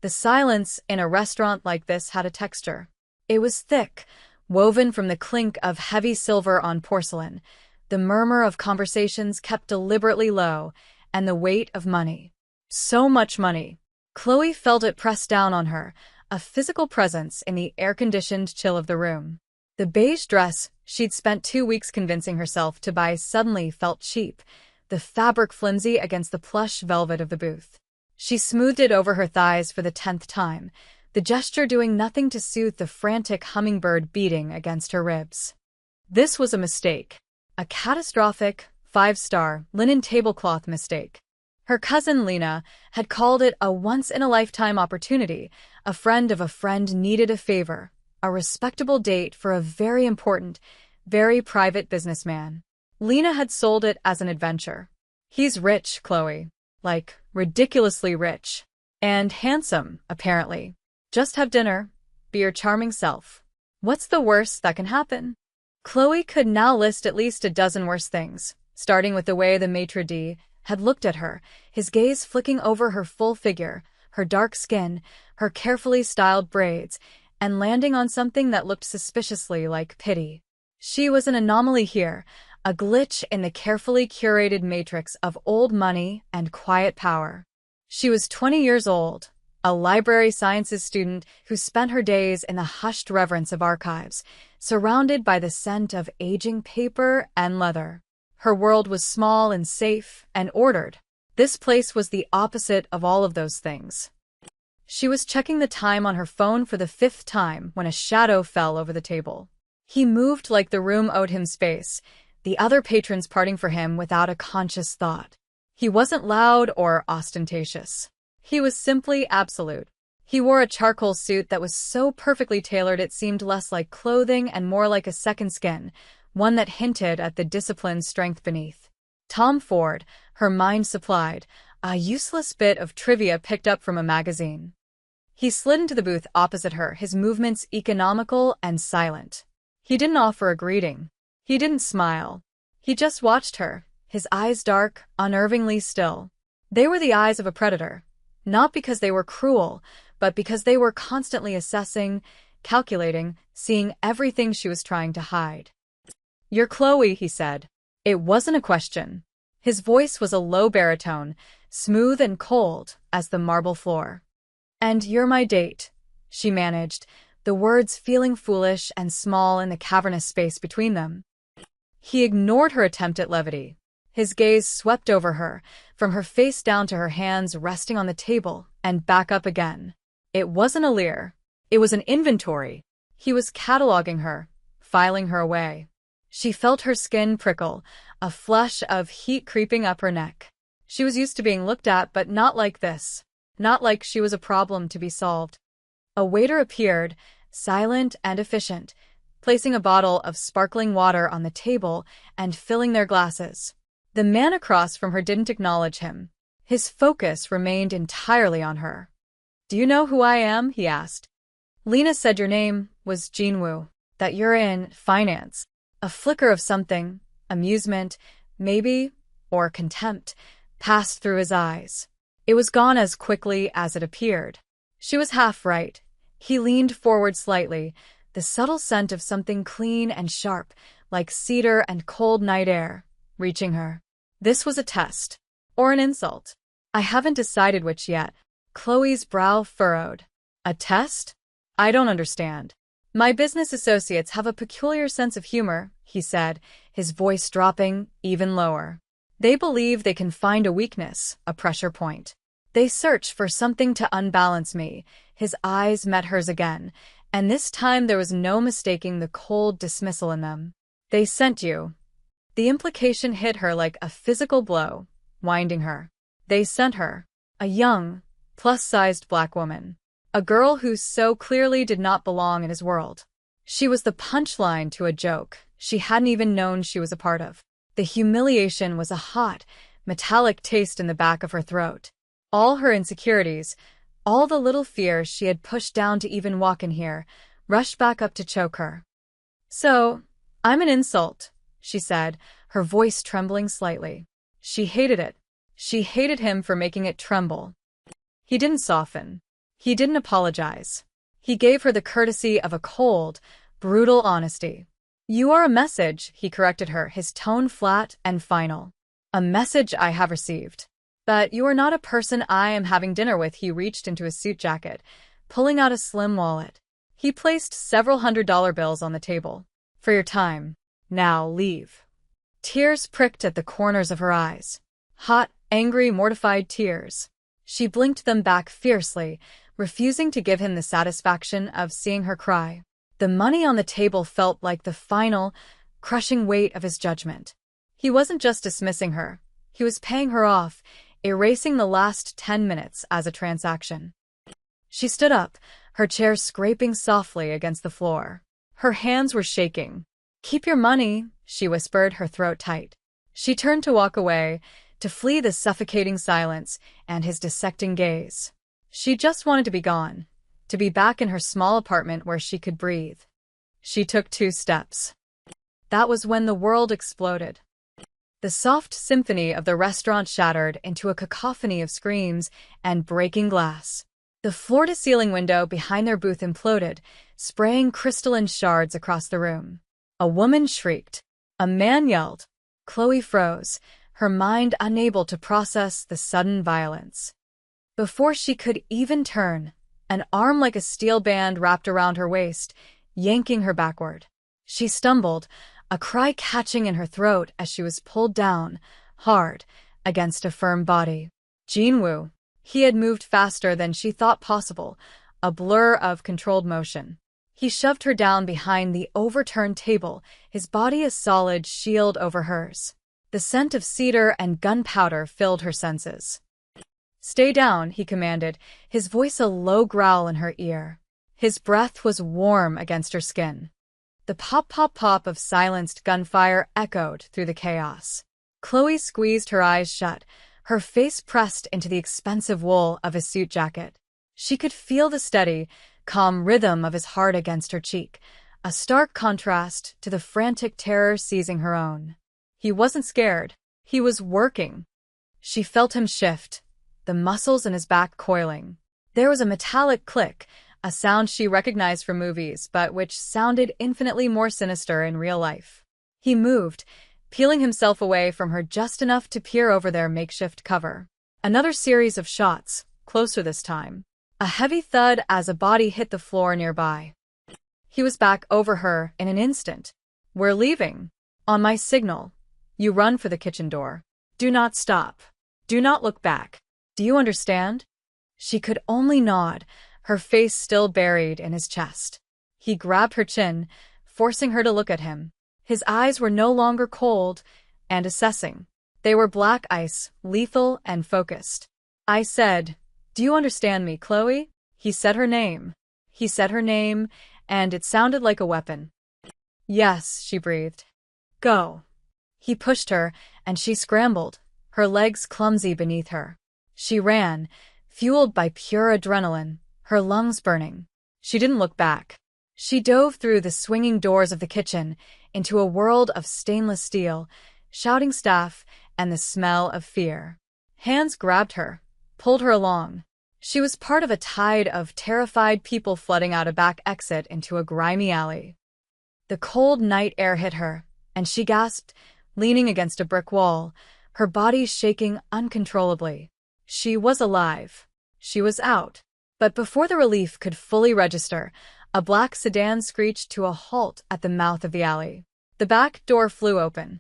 The silence in a restaurant like this had a texture. It was thick, woven from the clink of heavy silver on porcelain, the murmur of conversations kept deliberately low, and the weight of money. So much money. Chloe felt it pressed down on her, a physical presence in the air-conditioned chill of the room. The beige dress she'd spent 2 weeks convincing herself to buy suddenly felt cheap, the fabric flimsy against the plush velvet of the booth. She smoothed it over her thighs for the 10th time, the gesture doing nothing to soothe the frantic hummingbird beating against her ribs. This was a mistake. A catastrophic, 5-star, linen tablecloth mistake. Her cousin Lena had called it a once-in-a-lifetime opportunity. A friend of a friend needed a favor, a respectable date for a very important, very private businessman. Lena had sold it as an adventure. He's rich, Chloe. Like, ridiculously rich. And handsome, apparently. Just have dinner. Be your charming self. What's the worst that can happen? Chloe could now list at least a dozen worse things, starting with the way the maitre d' had looked at her, his gaze flicking over her full figure, her dark skin, her carefully styled braids, and landing on something that looked suspiciously like pity. She was an anomaly here, a glitch in the carefully curated matrix of old money and quiet power. She was 20 years old, a library sciences student who spent her days in the hushed reverence of archives, surrounded by the scent of aging paper and leather. Her world was small and safe and ordered. This place was the opposite of all of those things. She was checking the time on her phone for the 5th time when a shadow fell over the table. He moved like the room owed him space, the other patrons parting for him without a conscious thought. He wasn't loud or ostentatious. He was simply absolute. He wore a charcoal suit that was so perfectly tailored it seemed less like clothing and more like a second skin, one that hinted at the disciplined strength beneath. Tom Ford, her mind supplied, a useless bit of trivia picked up from a magazine. He slid into the booth opposite her, his movements economical and silent. He didn't offer a greeting. He didn't smile. He just watched her, his eyes dark, unnervingly still. They were the eyes of a predator, not because they were cruel, but because they were constantly assessing, calculating, seeing everything she was trying to hide. "You're Chloe," he said. It wasn't a question. His voice was a low baritone, smooth and cold as the marble floor. "And you're my date," she managed, the words feeling foolish and small in the cavernous space between them. He ignored her attempt at levity. His gaze swept over her, from her face down to her hands resting on the table, and back up again. It wasn't a leer. It was an inventory. He was cataloging her, filing her away. She felt her skin prickle, a flush of heat creeping up her neck. She was used to being looked at, but not like this. Not like she was a problem to be solved. A waiter appeared, silent and efficient, placing a bottle of sparkling water on the table and filling their glasses. The man across from her didn't acknowledge him. His focus remained entirely on her. "Do you know who I am?" he asked. Lena said your name was Jinwoo, that you're in finance. A flicker of something, amusement, maybe, or contempt, passed through his eyes. It was gone as quickly as it appeared. She was half right. He leaned forward slightly, the subtle scent of something clean and sharp, like cedar and cold night air, reaching her. This was a test. Or an insult. I haven't decided which yet. Chloe's brow furrowed. A test? I don't understand. My business associates have a peculiar sense of humor, he said, his voice dropping even lower. They believe they can find a weakness, a pressure point. They search for something to unbalance me. His eyes met hers again, and this time there was no mistaking the cold dismissal in them. They sent you. The implication hit her like a physical blow, winding her. They sent her. A young, plus-sized black woman. A girl who so clearly did not belong in his world. She was the punchline to a joke she hadn't even known she was a part of. The humiliation was a hot, metallic taste in the back of her throat. All her insecurities, all the little fears she had pushed down to even walk in here, rushed back up to choke her. "So, I'm an insult," she said, her voice trembling slightly. She hated it. She hated him for making it tremble. He didn't soften. He didn't apologize. He gave her the courtesy of a cold, brutal honesty. "You are a message," he corrected her, his tone flat and final. "A message I have received. But you are not a person I am having dinner with." He reached into his suit jacket, pulling out a slim wallet. He placed several $100 bills on the table. "For your time. Now leave." Tears pricked at the corners of her eyes. Hot, angry, mortified tears. She blinked them back fiercely, refusing to give him the satisfaction of seeing her cry. The money on the table felt like the final, crushing weight of his judgment. He wasn't just dismissing her. He was paying her off, erasing the last 10 minutes as a transaction. She stood up, her chair scraping softly against the floor. Her hands were shaking. "Keep your money," she whispered, her throat tight. She turned to walk away, to flee the suffocating silence and his dissecting gaze. She just wanted to be gone, to be back in her small apartment where she could breathe. She took 2 steps. That was when the world exploded. The soft symphony of the restaurant shattered into a cacophony of screams and breaking glass. The floor-to-ceiling window behind their booth imploded, spraying crystalline shards across the room. A woman shrieked. A man yelled. Chloe froze, her mind unable to process the sudden violence. Before she could even turn, an arm like a steel band wrapped around her waist, yanking her backward. She stumbled, a cry catching in her throat as she was pulled down, hard, against a firm body. Jinwoo. He had moved faster than she thought possible, a blur of controlled motion. He shoved her down behind the overturned table, his body a solid shield over hers. The scent of cedar and gunpowder filled her senses. "Stay down," he commanded, his voice a low growl in her ear. His breath was warm against her skin. The pop-pop-pop of silenced gunfire echoed through the chaos. Chloe squeezed her eyes shut, her face pressed into the expensive wool of his suit jacket. She could feel the steady, calm rhythm of his heart against her cheek, a stark contrast to the frantic terror seizing her own. He wasn't scared. He was working. She felt him shift, the muscles in his back coiling. There was a metallic click, a sound she recognized from movies, but which sounded infinitely more sinister in real life. He moved, peeling himself away from her just enough to peer over their makeshift cover. Another series of shots, closer this time. A heavy thud as a body hit the floor nearby. He was back over her in an instant. "We're leaving. On my signal. You run for the kitchen door. Do not stop. Do not look back. Do you understand?" She could only nod, her face still buried in his chest. He grabbed her chin, forcing her to look at him. His eyes were no longer cold and assessing. They were black ice, lethal and focused. "I said, do you understand me, Chloe?" He said her name. He said her name, and it sounded like a weapon. "Yes," she breathed. "Go." He pushed her, and she scrambled, her legs clumsy beneath her. She ran, fueled by pure adrenaline, her lungs burning. She didn't look back. She dove through the swinging doors of the kitchen into a world of stainless steel, shouting staff, and the smell of fear. Hands grabbed her, pulled her along. She was part of a tide of terrified people flooding out a back exit into a grimy alley. The cold night air hit her, and she gasped, leaning against a brick wall, her body shaking uncontrollably. She was alive. She was out. But before the relief could fully register, a black sedan screeched to a halt at the mouth of the alley. The back door flew open.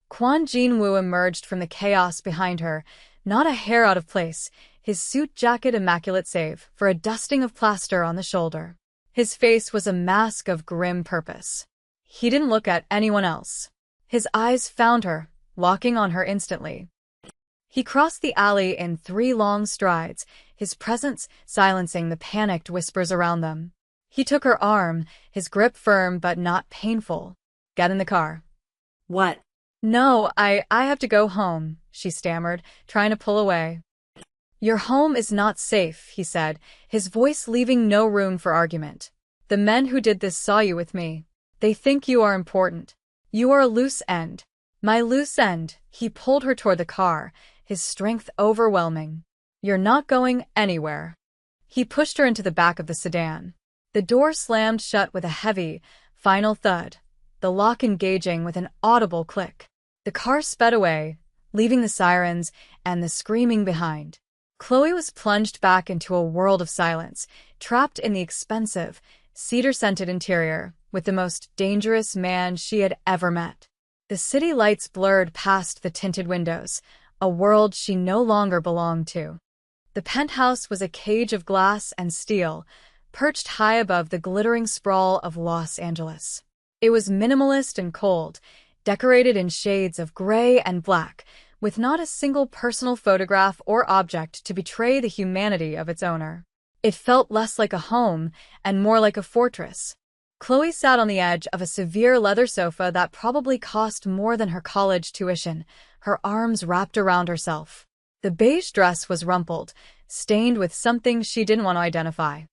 Kwon Jin-woo emerged from the chaos behind her, not a hair out of place, his suit jacket immaculate save for a dusting of plaster on the shoulder. His face was a mask of grim purpose. He didn't look at anyone else. His eyes found her, locking on her instantly. He crossed the alley in 3 long strides, his presence silencing the panicked whispers around them. He took her arm, his grip firm but not painful. "Get in the car." "What?" "No, I have to go home," she stammered, trying to pull away. "Your home is not safe," he said, his voice leaving no room for argument. "The men who did this saw you with me. They think you are important. You are a loose end." "My loose end." He pulled her toward the car, his strength overwhelming. "You're not going anywhere." He pushed her into the back of the sedan. The door slammed shut with a heavy, final thud, the lock engaging with an audible click. The car sped away, leaving the sirens and the screaming behind. Chloe was plunged back into a world of silence, trapped in the expensive, cedar-scented interior with the most dangerous man she had ever met. The city lights blurred past the tinted windows, a world she no longer belonged to. The penthouse was a cage of glass and steel, perched high above the glittering sprawl of Los Angeles. It was minimalist and cold, decorated in shades of gray and black, with not a single personal photograph or object to betray the humanity of its owner. It felt less like a home and more like a fortress. Chloe sat on the edge of a severe leather sofa that probably cost more than her college tuition, her arms wrapped around herself. The beige dress was rumpled, stained with something she didn't want to identify.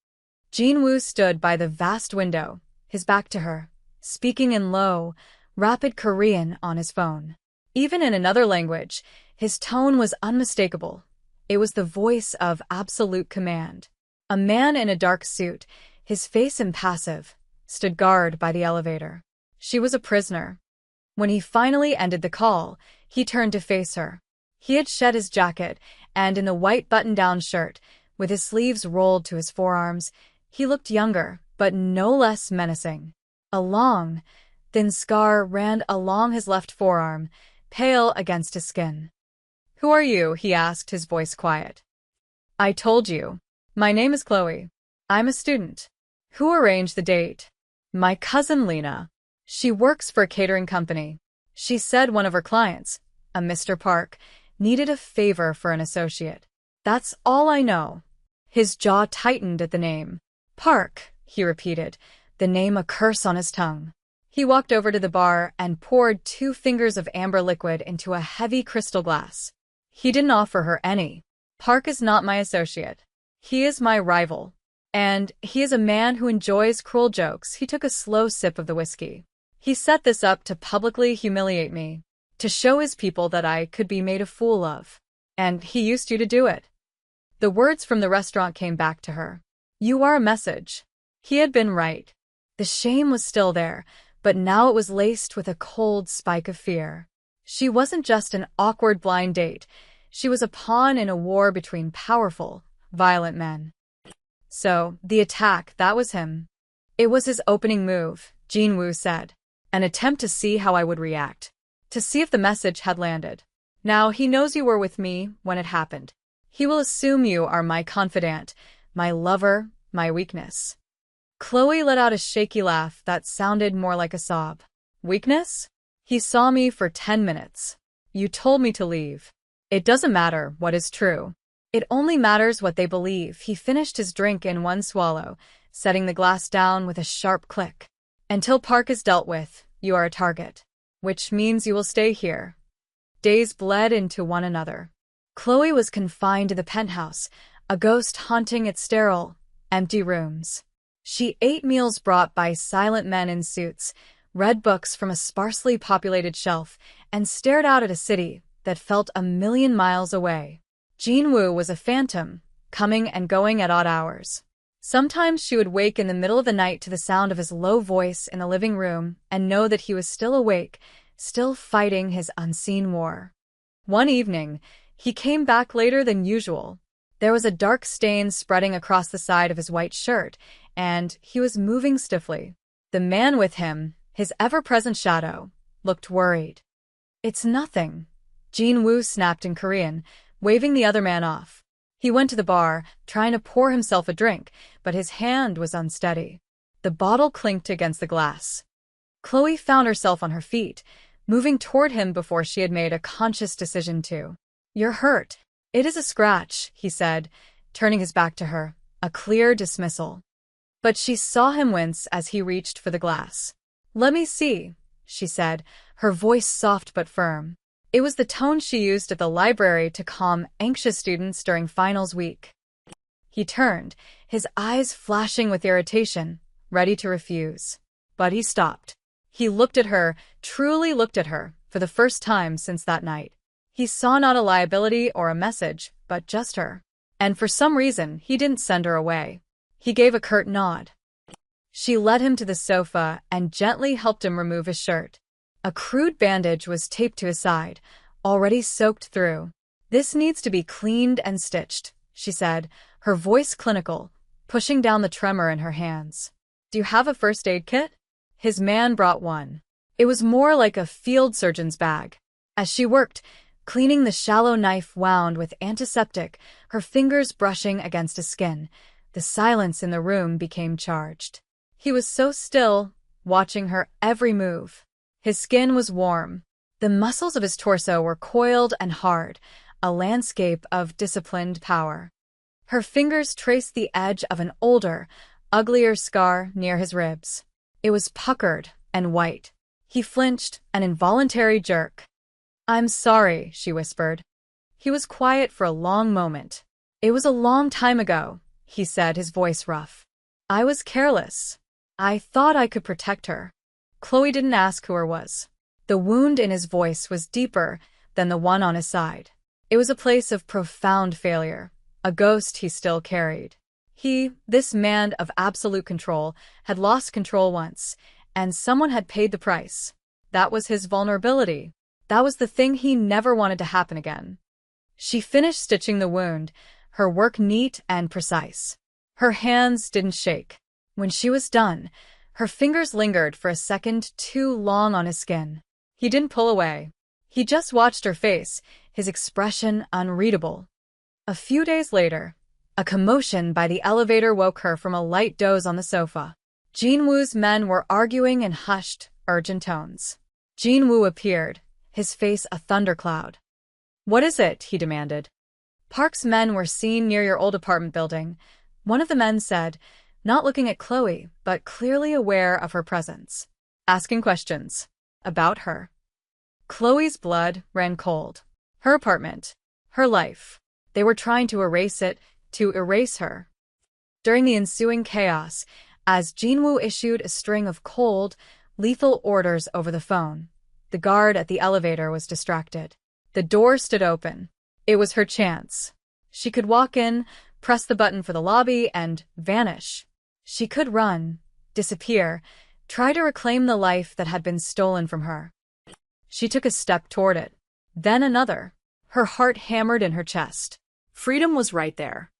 Jin-woo stood by the vast window, his back to her, speaking in low, rapid Korean on his phone. Even in another language, his tone was unmistakable. It was the voice of absolute command. A man in a dark suit, his face impassive, stood guard by the elevator. She was a prisoner. When he finally ended the call, he turned to face her. He had shed his jacket, and in the white button-down shirt, with his sleeves rolled to his forearms, he looked younger, but no less menacing. A long, thin scar ran along his left forearm, pale against his skin. "Who are you?" he asked, his voice quiet. "I told you. My name is Chloe. I'm a student." "Who arranged the date?" "My cousin Lena. She works for a catering company. She said one of her clients, a Mr. Park, needed a favor for an associate. That's all I know." His jaw tightened at the name. "Park," he repeated, the name a curse on his tongue. He walked over to the bar and poured 2 fingers of amber liquid into a heavy crystal glass. He didn't offer her any. "Park is not my associate. He is my rival. And he is a man who enjoys cruel jokes." He took a slow sip of the whiskey. "He set this up to publicly humiliate me, to show his people that I could be made a fool of. And he used you to do it." The words from the restaurant came back to her. "You are a message." He had been right. The shame was still there, but now it was laced with a cold spike of fear. She wasn't just an awkward blind date. She was a pawn in a war between powerful, violent men. So, the attack, that was him. "It was his opening move," Jin-woo said. "An attempt to see how I would react. To see if the message had landed. Now he knows you were with me when it happened. He will assume you are my confidant, my lover, my weakness." Chloe let out a shaky laugh that sounded more like a sob. "Weakness? He saw me for 10 minutes. You told me to leave. It doesn't matter what is true. It only matters what they believe." He finished his drink in one swallow, setting the glass down with a sharp click. "Until Park is dealt with, you are a target. Which means you will stay here." Days bled into one another. Chloe was confined to the penthouse, a ghost haunting its sterile, empty rooms. She ate meals brought by silent men in suits, read books from a sparsely populated shelf, and stared out at a city that felt 1,000,000 miles away. Jin-woo was a phantom, coming and going at odd hours. Sometimes she would wake in the middle of the night to the sound of his low voice in the living room and know that he was still awake, still fighting his unseen war. One evening, he came back later than usual. There was a dark stain spreading across the side of his white shirt, and he was moving stiffly. The man with him, his ever-present shadow, looked worried. "It's nothing," Jin-woo snapped in Korean, waving the other man off. He went to the bar, trying to pour himself a drink, but his hand was unsteady. The bottle clinked against the glass. Chloe found herself on her feet, moving toward him before she had made a conscious decision to. "You're hurt." "It is a scratch," he said, turning his back to her, a clear dismissal. But she saw him wince as he reached for the glass. "Let me see," she said, her voice soft but firm. It was the tone she used at the library to calm anxious students during finals week. He turned, his eyes flashing with irritation, ready to refuse. But he stopped. He looked at her, truly looked at her, for the first time since that night. He saw not a liability or a message, but just her. And for some reason, he didn't send her away. He gave a curt nod. She led him to the sofa and gently helped him remove his shirt. A crude bandage was taped to his side, already soaked through. "This needs to be cleaned and stitched," she said, her voice clinical, pushing down the tremor in her hands. "Do you have a first aid kit?" His man brought one. It was more like a field surgeon's bag. As she worked, cleaning the shallow knife wound with antiseptic, her fingers brushing against his skin, the silence in the room became charged. He was so still, watching her every move. His skin was warm. The muscles of his torso were coiled and hard, a landscape of disciplined power. Her fingers traced the edge of an older, uglier scar near his ribs. It was puckered and white. He flinched, an involuntary jerk. "I'm sorry," she whispered. He was quiet for a long moment. "It was a long time ago," he said, his voice rough. "I was careless. I thought I could protect her." Chloe didn't ask who her was. The wound in his voice was deeper than the one on his side. It was a place of profound failure, a ghost he still carried. He, this man of absolute control, had lost control once, and someone had paid the price. That was his vulnerability. That was the thing he never wanted to happen again. She finished stitching the wound, her work neat and precise. Her hands didn't shake. When she was done, her fingers lingered for a second too long on his skin. He didn't pull away. He just watched her face, his expression unreadable. A few days later, a commotion by the elevator woke her from a light doze on the sofa. Jinwoo's men were arguing in hushed, urgent tones. Jinwoo appeared, his face a thundercloud. "What is it?" he demanded. "Park's men were seen near your old apartment building," one of the men said, not looking at Chloe, but clearly aware of her presence. "Asking questions. About her." Chloe's blood ran cold. Her apartment. Her life. They were trying to erase it, to erase her. During the ensuing chaos, as Jinwoo issued a string of cold, lethal orders over the phone, the guard at the elevator was distracted. The door stood open. It was her chance. She could walk in, press the button for the lobby, and vanish. She could run, disappear, try to reclaim the life that had been stolen from her. She took a step toward it, then another. Her heart hammered in her chest. Freedom was right there.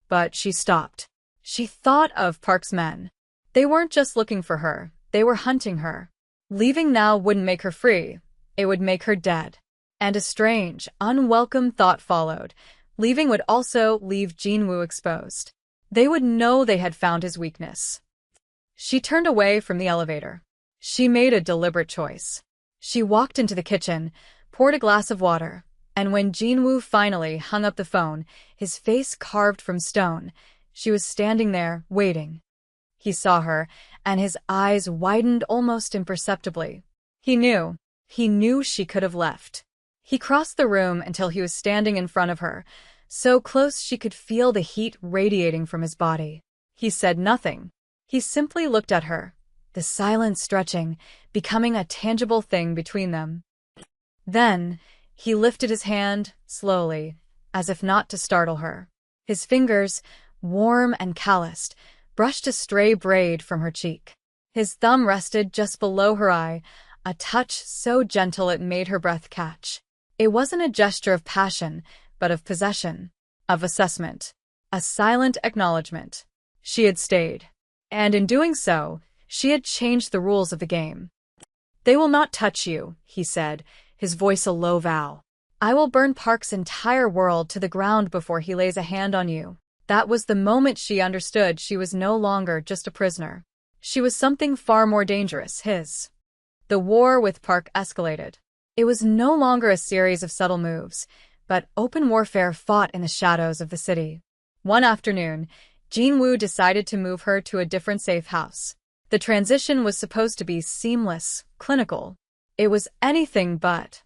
But she stopped. She thought of Park's men. They weren't just looking for her, they were hunting her. Leaving now wouldn't make her free, it would make her dead. And a strange, unwelcome thought followed. Leaving would also leave Jinwoo exposed. They would know they had found his weakness. She turned away from the elevator. She made a deliberate choice. She walked into the kitchen, poured a glass of water, and when Jinwoo finally hung up the phone, his face carved from stone, she was standing there, waiting. He saw her, and his eyes widened almost imperceptibly. He knew she could have left. He crossed the room until he was standing in front of her, so close she could feel the heat radiating from his body. He said nothing. He simply looked at her, the silence stretching, becoming a tangible thing between them. Then, he lifted his hand, slowly, as if not to startle her. His fingers, warm and calloused, brushed a stray braid from her cheek. His thumb rested just below her eye, a touch so gentle it made her breath catch. It wasn't a gesture of passion, but of possession, of assessment, a silent acknowledgement. She had stayed. And in doing so, she had changed the rules of the game. "They will not touch you," he said, his voice a low vow. "I will burn Park's entire world to the ground before he lays a hand on you." That was the moment she understood she was no longer just a prisoner. She was something far more dangerous, his. The war with Park escalated. It was no longer a series of subtle moves, but open warfare fought in the shadows of the city. One afternoon, Jinwoo decided to move her to a different safe house. The transition was supposed to be seamless, clinical. It was anything but.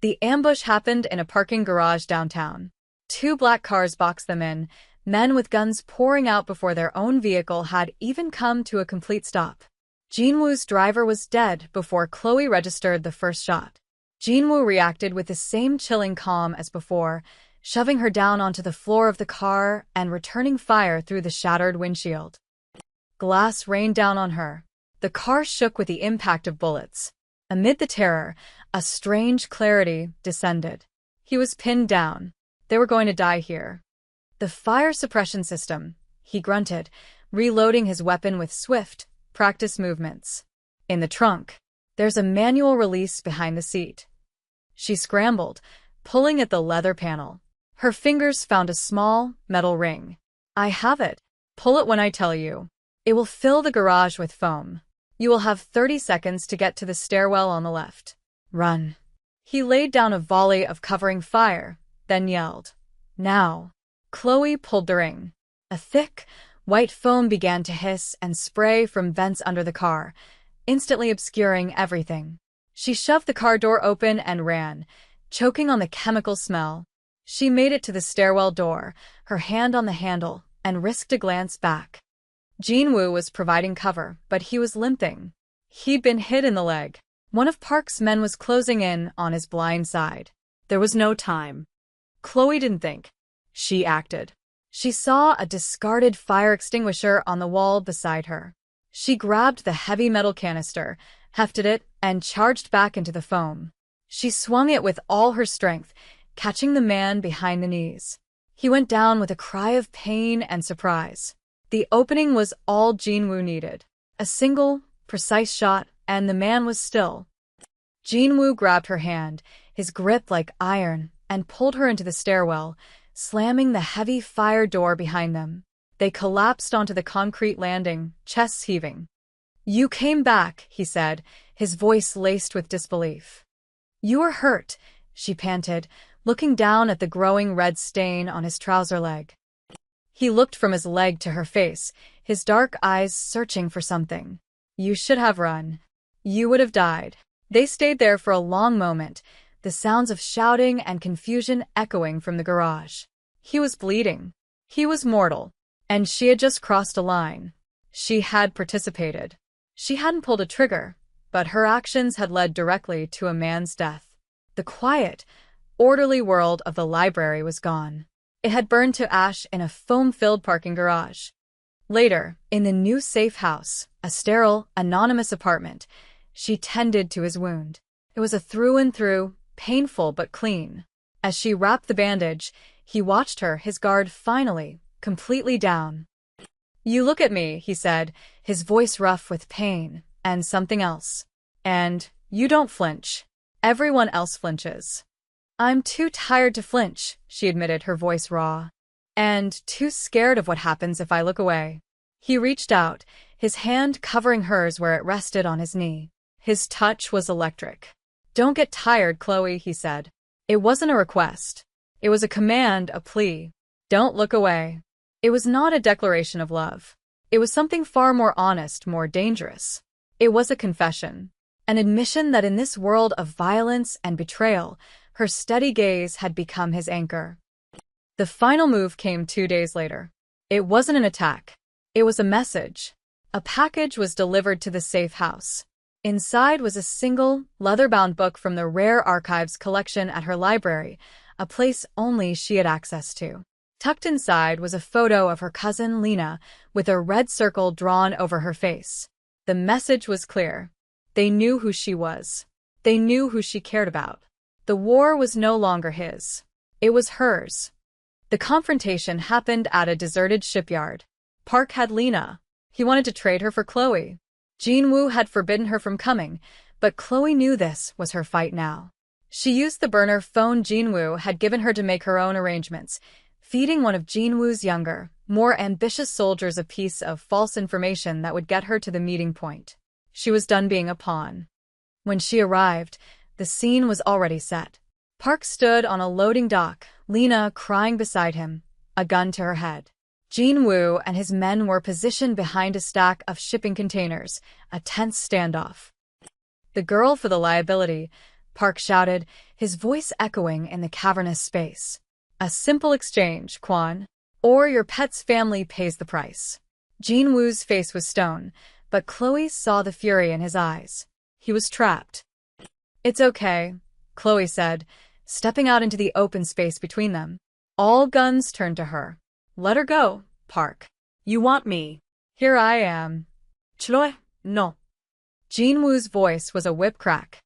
The ambush happened in a parking garage downtown. 2 black cars boxed them in, men with guns pouring out before their own vehicle had even come to a complete stop. Jinwoo's driver was dead before Chloe registered the first shot. Jinwoo reacted with the same chilling calm as before, shoving her down onto the floor of the car and returning fire through the shattered windshield. Glass rained down on her. The car shook with the impact of bullets. Amid the terror, a strange clarity descended. He was pinned down. They were going to die here. The fire suppression system, he grunted, reloading his weapon with swift, practiced movements. In the trunk, there's a manual release behind the seat. She scrambled, pulling at the leather panel. Her fingers found a small, metal ring. I have it. Pull it when I tell you. It will fill the garage with foam. You will have 30 seconds to get to the stairwell on the left. Run. He laid down a volley of covering fire, then yelled. Now. Chloe pulled the ring. A thick, white foam began to hiss and spray from vents under the car, instantly obscuring everything. She shoved the car door open and ran, choking on the chemical smell. She made it to the stairwell door, her hand on the handle, and risked a glance back. Jinwoo was providing cover, but he was limping. He'd been hit in the leg. One of Park's men was closing in on his blind side. There was no time. Chloe didn't think. She acted. She saw a discarded fire extinguisher on the wall beside her. She grabbed the heavy metal canister, hefted it, and charged back into the foam. She swung it with all her strength, catching the man behind the knees. He went down with a cry of pain and surprise. The opening was all Jinwoo needed. A single, precise shot, and the man was still. Jinwoo grabbed her hand, his grip like iron, and pulled her into the stairwell, slamming the heavy fire door behind them. They collapsed onto the concrete landing, chests heaving. You came back, he said, his voice laced with disbelief. You were hurt, she panted, looking down at the growing red stain on his trouser leg. He looked from his leg to her face, his dark eyes searching for something. You should have run. You would have died. They stayed there for a long moment, the sounds of shouting and confusion echoing from the garage. He was bleeding. He was mortal. And she had just crossed a line. She had participated. She hadn't pulled a trigger, but her actions had led directly to a man's death. The quiet, orderly world of the library was gone. It had burned to ash in a foam-filled parking garage. Later, in the new safe house, a sterile, anonymous apartment, she tended to his wound. It was a through-and-through, painful but clean. As she wrapped the bandage, he watched her, his guard finally, completely down. You look at me, he said, his voice rough with pain, and something else. And you don't flinch. Everyone else flinches. I'm too tired to flinch, she admitted, her voice raw. And too scared of what happens if I look away. He reached out, his hand covering hers where it rested on his knee. His touch was electric. Don't get tired, Chloe, he said. It wasn't a request. It was a command, a plea. Don't look away. It was not a declaration of love. It was something far more honest, more dangerous. It was a confession. An admission that in this world of violence and betrayal, her steady gaze had become his anchor. The final move came 2 days later. It wasn't an attack. It was a message. A package was delivered to the safe house. Inside was a single, leather-bound book from the rare archives collection at her library, a place only she had access to. Tucked inside was a photo of her cousin Lena, with a red circle drawn over her face. The message was clear. They knew who she was. They knew who she cared about. The war was no longer his. It was hers. The confrontation happened at a deserted shipyard. Park had Lena. He wanted to trade her for Chloe. Jinwoo had forbidden her from coming, but Chloe knew this was her fight now. She used the burner phone Jinwoo had given her to make her own arrangements, feeding one of Jinwoo's younger, more ambitious soldiers a piece of false information that would get her to the meeting point. She was done being a pawn. When she arrived, the scene was already set. Park stood on a loading dock, Lena crying beside him, a gun to her head. Jinwoo and his men were positioned behind a stack of shipping containers, a tense standoff. The girl for the liability, Park shouted, his voice echoing in the cavernous space. A simple exchange, Kwan. Or your pet's family pays the price. Jinwoo's face was stone, but Chloe saw the fury in his eyes. He was trapped. It's okay, Chloe said, stepping out into the open space between them. All guns turned to her. Let her go, Park. You want me? Here I am. Chloe, no. Jinwoo's voice was a whip crack.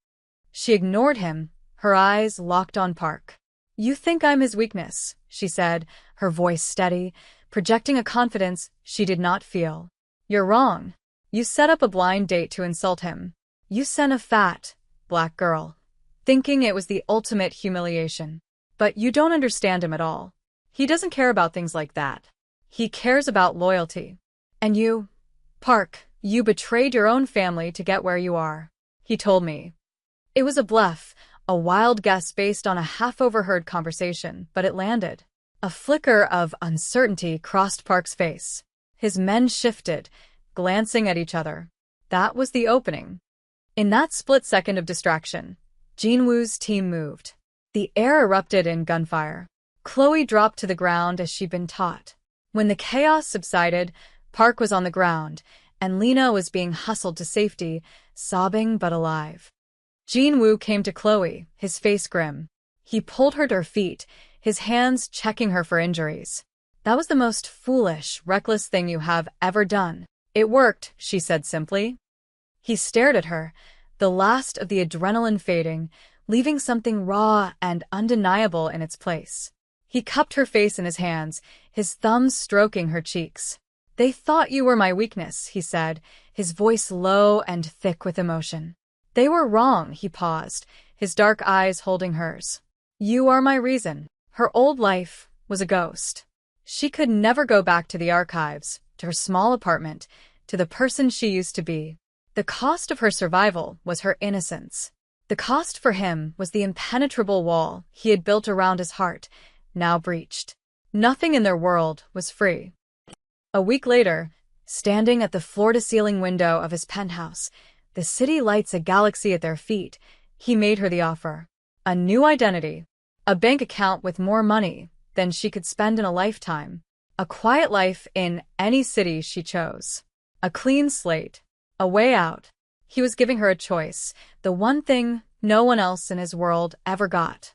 She ignored him, her eyes locked on Park. You think I'm his weakness, she said, her voice steady, projecting a confidence she did not feel. You're wrong. You set up a blind date to insult him. You sent a fat, black girl, thinking it was the ultimate humiliation. But you don't understand him at all. He doesn't care about things like that. He cares about loyalty. And you, Park, you betrayed your own family to get where you are. He told me. It was a bluff, a wild guess based on a half-overheard conversation, but it landed. A flicker of uncertainty crossed Park's face. His men shifted, glancing at each other. That was the opening. In that split second of distraction, Jinwoo's team moved. The air erupted in gunfire. Chloe dropped to the ground as she'd been taught. When the chaos subsided, Park was on the ground, and Lena was being hustled to safety, sobbing but alive. Jinwoo came to Chloe, his face grim. He pulled her to her feet, his hands checking her for injuries. That was the most foolish, reckless thing you have ever done. It worked, she said simply. He stared at her, the last of the adrenaline fading, leaving something raw and undeniable in its place. He cupped her face in his hands, his thumbs stroking her cheeks. They thought you were my weakness, he said, his voice low and thick with emotion. They were wrong, he paused, his dark eyes holding hers. You are my reason. Her old life was a ghost. She could never go back to the archives, to her small apartment, to the person she used to be. The cost of her survival was her innocence. The cost for him was the impenetrable wall he had built around his heart, now breached. Nothing in their world was free. A week later, standing at the floor-to-ceiling window of his penthouse, the city lights a galaxy at their feet, he made her the offer. A new identity, a bank account with more money than she could spend in a lifetime, a quiet life in any city she chose, a clean slate, a way out. He was giving her a choice, the one thing no one else in his world ever got.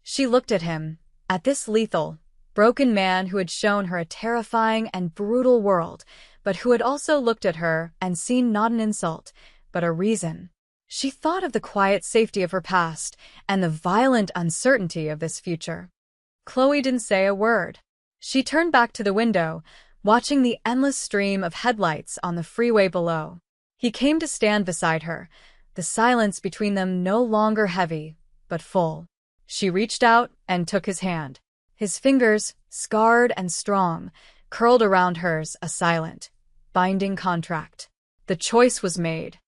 She looked at him, at this lethal, broken man who had shown her a terrifying and brutal world, but who had also looked at her and seen not an insult, but a reason. She thought of the quiet safety of her past and the violent uncertainty of this future. Chloe didn't say a word. She turned back to the window, watching the endless stream of headlights on the freeway below. He came to stand beside her, the silence between them no longer heavy, but full. She reached out and took his hand. His fingers, scarred and strong, curled around hers, a silent, binding contract. The choice was made.